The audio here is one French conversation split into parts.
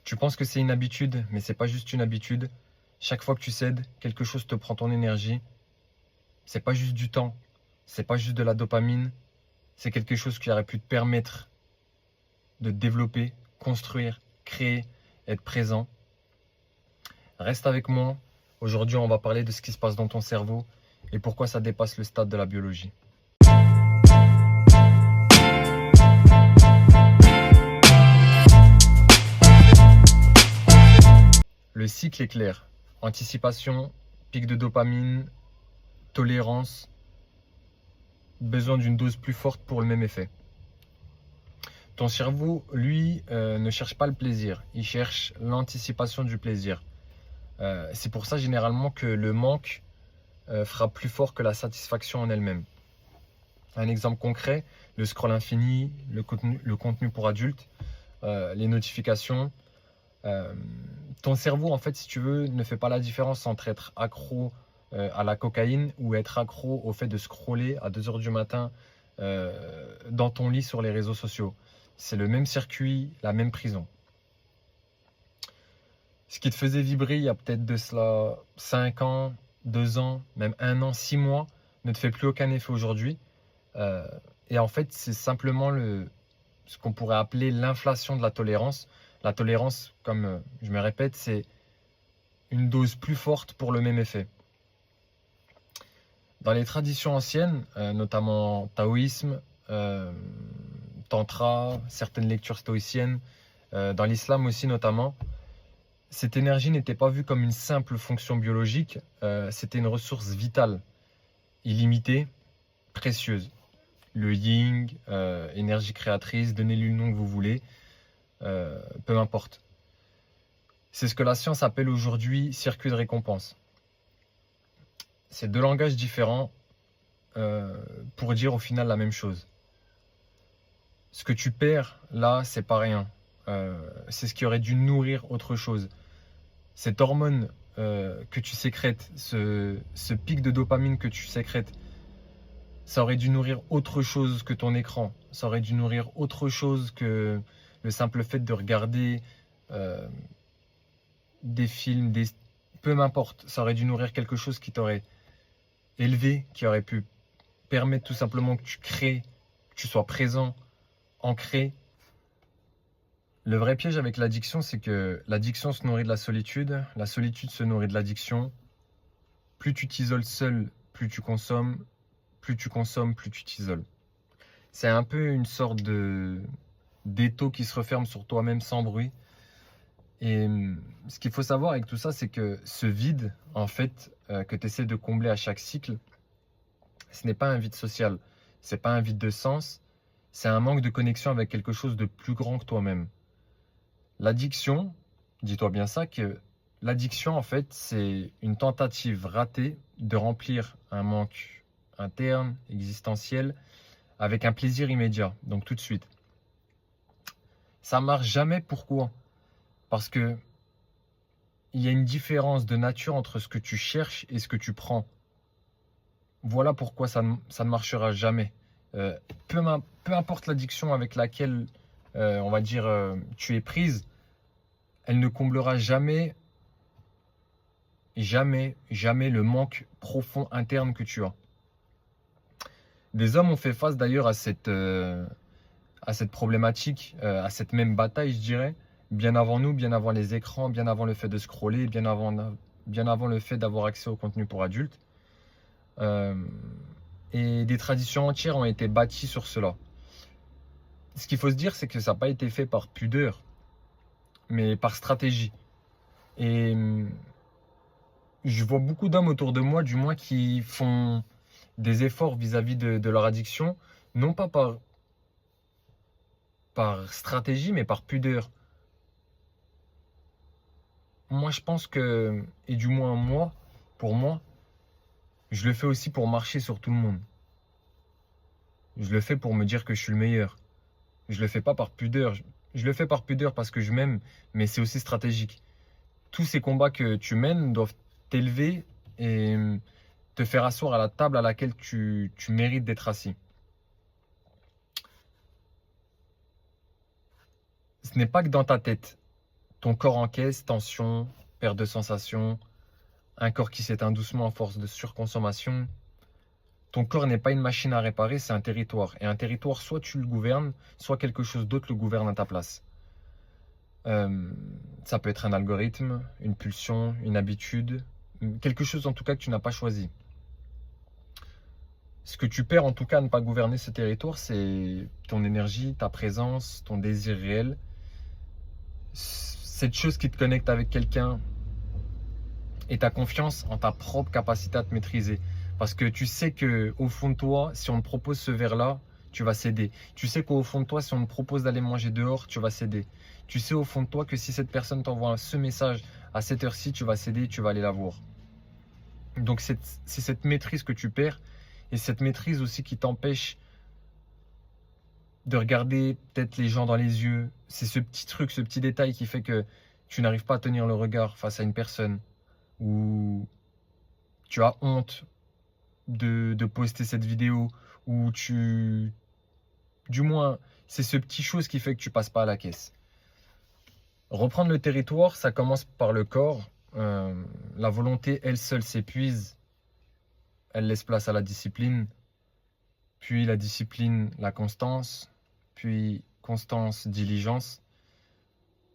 Tu penses que c'est une habitude, mais c'est pas juste une habitude. Chaque fois que tu cèdes, quelque chose te prend ton énergie. C'est pas juste du temps, c'est pas juste de la dopamine, c'est quelque chose qui aurait pu te permettre de te développer, construire, créer, être présent. Reste avec moi. Aujourd'hui, on va parler de ce qui se passe dans ton cerveau et pourquoi ça dépasse le stade de la biologie. Le cycle est clair. Anticipation, pic de dopamine, tolérance, besoin d'une dose plus forte pour le même effet. Ton cerveau, lui, ne cherche pas le plaisir, il cherche l'anticipation du plaisir. C'est pour ça généralement que le manque fera plus fort que la satisfaction en elle-même. Un exemple concret, le scroll infini, le contenu pour adultes, les notifications. Ton cerveau, en fait, si tu veux, ne fait pas la différence entre être accro à la cocaïne ou être accro au fait de scroller à 2 heures du matin dans ton lit sur les réseaux sociaux. C'est le même circuit, la même prison. Ce qui te faisait vibrer il y a peut-être de cela 5 ans, 2 ans, même 1 an, 6 mois, ne te fait plus aucun effet aujourd'hui. Et en fait, c'est simplement ce qu'on pourrait appeler l'inflation de la tolérance. La tolérance, comme je me répète, c'est une dose plus forte pour le même effet. Dans les traditions anciennes, notamment taoïsme, tantra, certaines lectures stoïciennes, dans l'islam aussi notamment, cette énergie n'était pas vue comme une simple fonction biologique, c'était une ressource vitale, illimitée, précieuse. Le yin, énergie créatrice, donnez-lui le nom que vous voulez, peu importe. C'est ce que la science appelle aujourd'hui circuit de récompense. C'est deux langages différents pour dire au final la même chose. Ce que tu perds là, c'est pas rien. C'est ce qui aurait dû nourrir autre chose. Cette hormone que tu sécrètes, ce pic de dopamine que tu sécrètes, ça aurait dû nourrir autre chose que ton écran. Ça aurait dû nourrir autre chose que le simple fait de regarder des films, peu m'importe. Ça aurait dû nourrir quelque chose qui t'aurait élevé, qui aurait pu permettre tout simplement que tu crées, que tu sois présent, ancré. Le vrai piège avec l'addiction, c'est que l'addiction se nourrit de la solitude se nourrit de l'addiction. Plus tu t'isoles seul, plus tu consommes, plus tu t'isoles. C'est un peu une sorte d'étau qui se referme sur toi-même sans bruit. Et ce qu'il faut savoir avec tout ça, c'est que ce vide, en fait, que tu essaies de combler à chaque cycle, ce n'est pas un vide social, c'est pas un vide de sens, c'est un manque de connexion avec quelque chose de plus grand que toi-même. L'addiction, dis-toi bien ça, que l'addiction, en fait, c'est une tentative ratée de remplir un manque interne, existentiel, avec un plaisir immédiat, donc tout de suite. Ça marche jamais, pourquoi? Parce que il y a une différence de nature entre ce que tu cherches et ce que tu prends. Voilà pourquoi ça ne marchera jamais. Peu importe l'addiction avec laquelle, on va dire, tu es prise, elle ne comblera jamais le manque profond interne que tu as. Des hommes ont fait face d'ailleurs à cette problématique, à cette même bataille, je dirais, bien avant nous, bien avant les écrans, bien avant le fait de scroller, bien avant le fait d'avoir accès au contenu pour adultes. Et des traditions entières ont été bâties sur cela. Ce qu'il faut se dire, c'est que ça n'a pas été fait par pudeur, mais par stratégie. Et je vois beaucoup d'hommes autour de moi, du moins, qui font des efforts vis-à-vis de leur addiction, non pas par stratégie, mais par pudeur. Moi, je pense que, et du moins moi, pour moi, je le fais aussi pour marcher sur tout le monde. Je le fais pour me dire que je suis le meilleur. Je le fais pas par pudeur. Je le fais par pudeur parce que je m'aime, mais c'est aussi stratégique. Tous ces combats que tu mènes doivent t'élever et te faire asseoir à la table à laquelle tu mérites d'être assis. Ce n'est pas que dans ta tête. Ton corps encaisse, tension, perte de sensation, un corps qui s'éteint doucement à force de surconsommation. Ton corps n'est pas une machine à réparer, c'est un territoire. Et un territoire, soit tu le gouvernes, soit quelque chose d'autre le gouverne à ta place. Ça peut être un algorithme, une pulsion, une habitude, quelque chose en tout cas que tu n'as pas choisi. Ce que tu perds en tout cas à ne pas gouverner ce territoire, c'est ton énergie, ta présence, ton désir réel. Cette chose qui te connecte avec quelqu'un et ta confiance en ta propre capacité à te maîtriser. Parce que tu sais qu'au fond de toi, si on te propose ce verre-là, tu vas céder. Tu sais qu'au fond de toi, si on te propose d'aller manger dehors, tu vas céder. Tu sais au fond de toi que si cette personne t'envoie ce message à cette heure-ci, tu vas céder, tu vas aller la voir. Donc c'est cette maîtrise que tu perds et cette maîtrise aussi qui t'empêche de regarder peut-être les gens dans les yeux. C'est ce petit truc, ce petit détail qui fait que tu n'arrives pas à tenir le regard face à une personne ou tu as honte de poster cette vidéo ou du moins, c'est ce petit chose qui fait que tu passes pas à la caisse. Reprendre le territoire, ça commence par le corps. La volonté, elle seule, s'épuise. Elle laisse place à la discipline. Puis la discipline, la constance. Puis constance, diligence.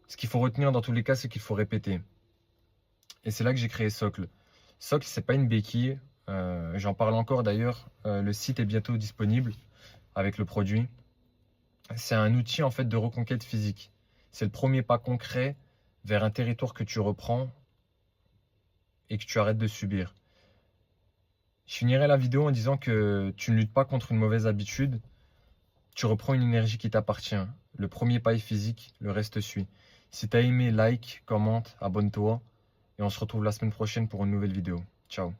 Ce qu'il faut retenir dans tous les cas, c'est qu'il faut répéter. Et c'est là que j'ai créé Socle. Socle, c'est pas une béquille. J'en parle encore d'ailleurs. Le site est bientôt disponible avec le produit. C'est un outil en fait de reconquête physique. C'est le premier pas concret vers un territoire que tu reprends et que tu arrêtes de subir. Je finirai la vidéo en disant que tu ne luttes pas contre une mauvaise habitude. Tu reprends une énergie qui t'appartient. Le premier pas est physique, le reste suit. Si tu as aimé, like, commente, abonne-toi. Et on se retrouve la semaine prochaine pour une nouvelle vidéo. Ciao.